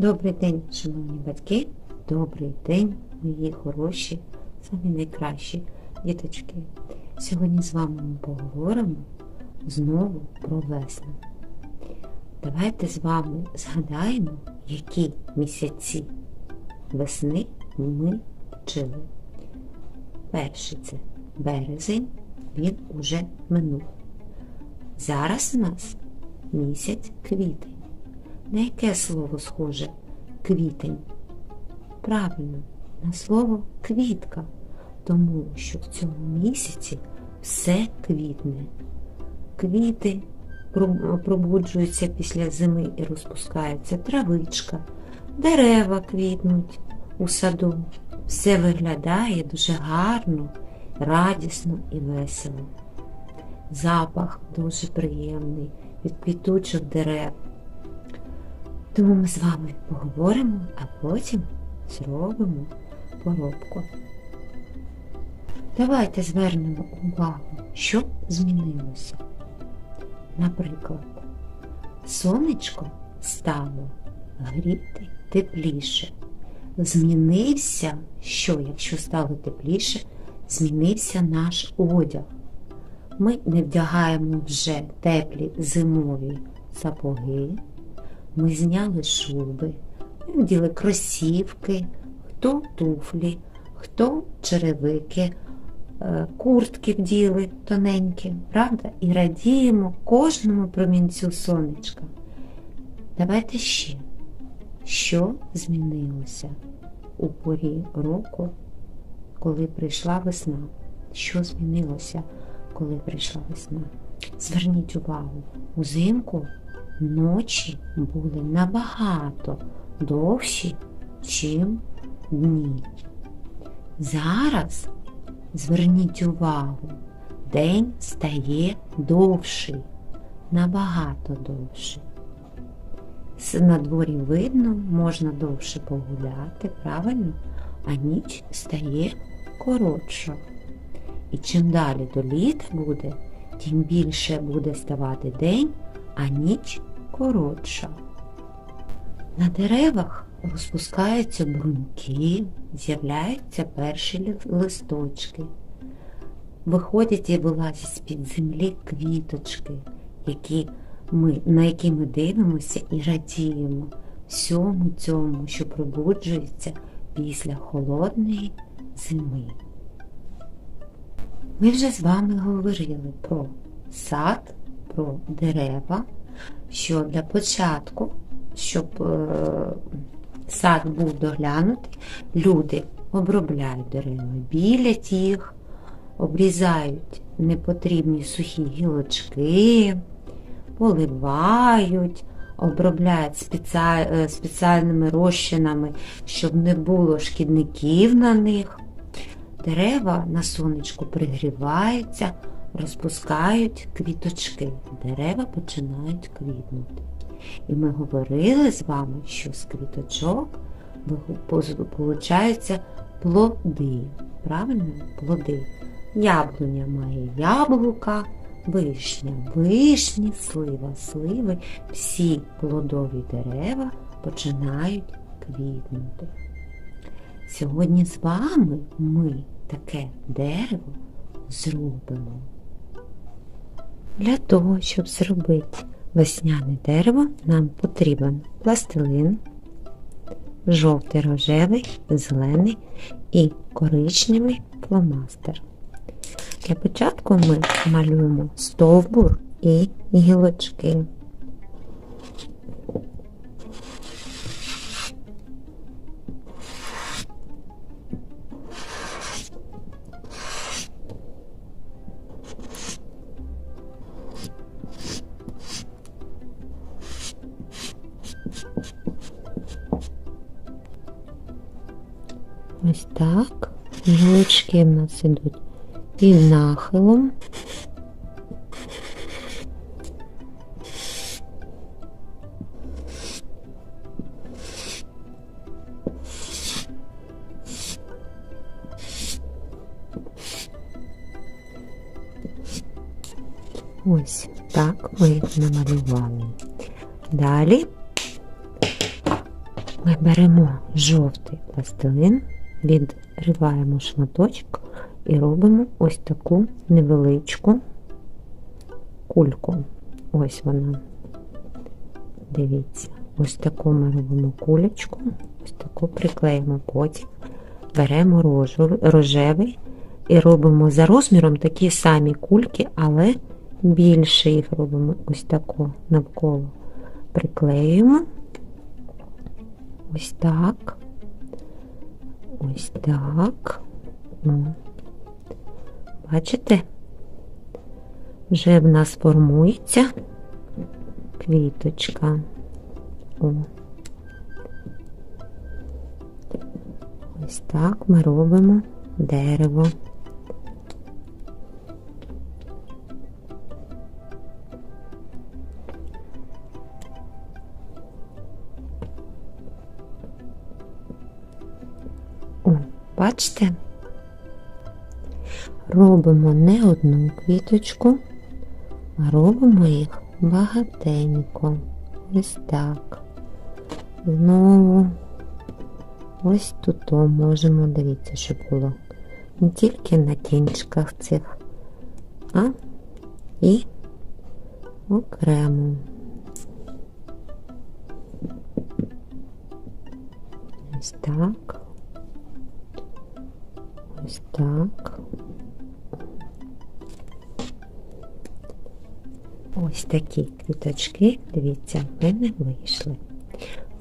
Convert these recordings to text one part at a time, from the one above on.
Добрий день, шановні батьки, добрий день, мої хороші, самі найкращі діточки. Сьогодні з вами ми поговоримо знову про весну. Давайте з вами згадаємо, які місяці весни ми вчили. Перший – це березень, він уже минув. Зараз у нас місяць квітень. На яке слово схоже квітень? Правильно, на слово квітка, тому що в цьому місяці все квітне. Квіти пробуджуються після зими і розпускаються, травичка, дерева квітнуть у саду. Все виглядає дуже гарно, радісно і весело. Запах дуже приємний від квітучих дерев. Тому ми з вами поговоримо, а потім зробимо поробку. Давайте звернемо увагу, що змінилося. Наприклад, сонечко стало гріти тепліше. Змінився, якщо стало тепліше, змінився наш одяг. Ми не вдягаємо вже теплі зимові сапоги. Ми зняли шуби, ми вділи кросівки, хто туфлі, хто черевики, куртки вділи тоненькі, правда? І радіємо кожному промінцю сонечка. Давайте ще, що змінилося у порі року, коли прийшла весна? Що змінилося, коли прийшла весна? Зверніть увагу, узимку ночі були набагато довші, чим дні. Зараз, зверніть увагу, день стає довший, набагато довший. На дворі видно, можна довше погуляти, правильно? А ніч стає коротша. І чим далі до літа буде, тим більше буде ставати день, а ніч коротша. На деревах розпускаються бруньки, з'являються перші листочки. Виходять і вилазять з-під землі квіточки, на які ми дивимося і радіємо всьому цьому, що пробуджується після холодної зими. Ми вже з вами говорили про сад, про дерева, що для початку, щоб сад був доглянутий, люди обробляють дерева, білять їх, обрізають непотрібні сухі гілочки, поливають, обробляють спеціальними розчинами, щоб не було шкідників на них. Дерева на сонечку пригріваються, розпускають квіточки, дерева починають квітнути. І ми говорили з вами, що з квіточок получаються плоди, правильно? Плоди. Яблуня має яблука, вишня – вишні, слива – сливи. Всі плодові дерева починають квітнути. Сьогодні з вами ми таке дерево зробимо. Для того, щоб зробити весняне дерево, нам потрібен пластилин, жовтий, рожевий, зелений і коричневий фломастер. Для початку ми малюємо стовбур і гілочки. Ось так. Гілочки в нас ідуть під нахилом. Ось так ми їх намалювали. Далі Ми беремо жовтий пластилин, відриваємо шматочок і робимо ось таку невеличку кульку. Ось вона. Дивіться, ось таку ми робимо кулечку, ось таку приклеїмо, потім беремо рожевий і робимо за розміром такі самі кульки, але більше їх робимо ось таку навколо. Приклеюємо ось так, ось так. О. Бачите? Вже в нас формується квіточка. О. Ось так ми робимо дерево. О, бачите? Робимо не одну квіточку, а робимо їх багатенько. Ось так. Знову ось тут можемо, дивіться, щоб було не тільки на кінчиках цих, а і окремо. Ось так. Ось так. Ось такі квіточки, дивіться, в мене вийшли.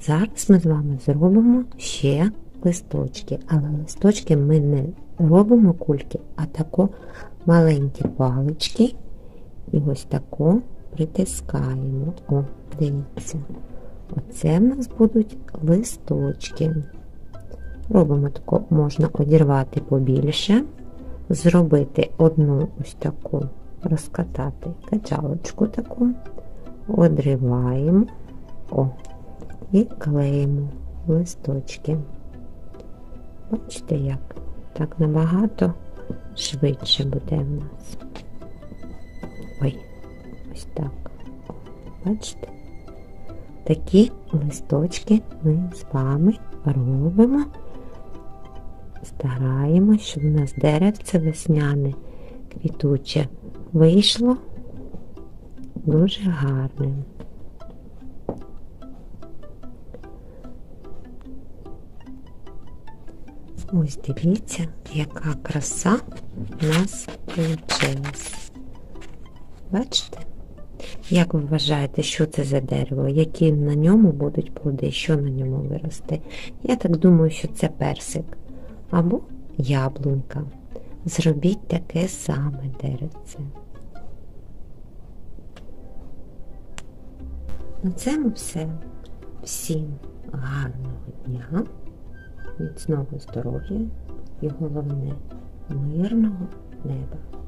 Зараз ми з вами зробимо ще листочки, але листочки ми не робимо кульки, а тако маленькі палички і ось тако притискаємо. О, дивіться. Оце в нас будуть листочки. Робимо тако, можна одірвати побільше, зробити одну ось таку, розкатати качалочку таку, одриваємо, о, і клеїмо листочки. Бачите як? Так набагато швидше буде в нас. Ой, ось так. Бачите? Такі листочки ми з вами робимо. Стараємось, щоб у нас деревце весняне, квітуче вийшло дуже гарним. Ось дивіться, яка краса у нас вийшла. Бачите? Як ви вважаєте, що це за дерево? Які на ньому будуть плоди? Що на ньому виросте? Я так думаю, що це персик або яблунька. Зробіть таке саме деревце. На цьому все. Всім гарного дня, міцного здоров'я і головне, мирного неба.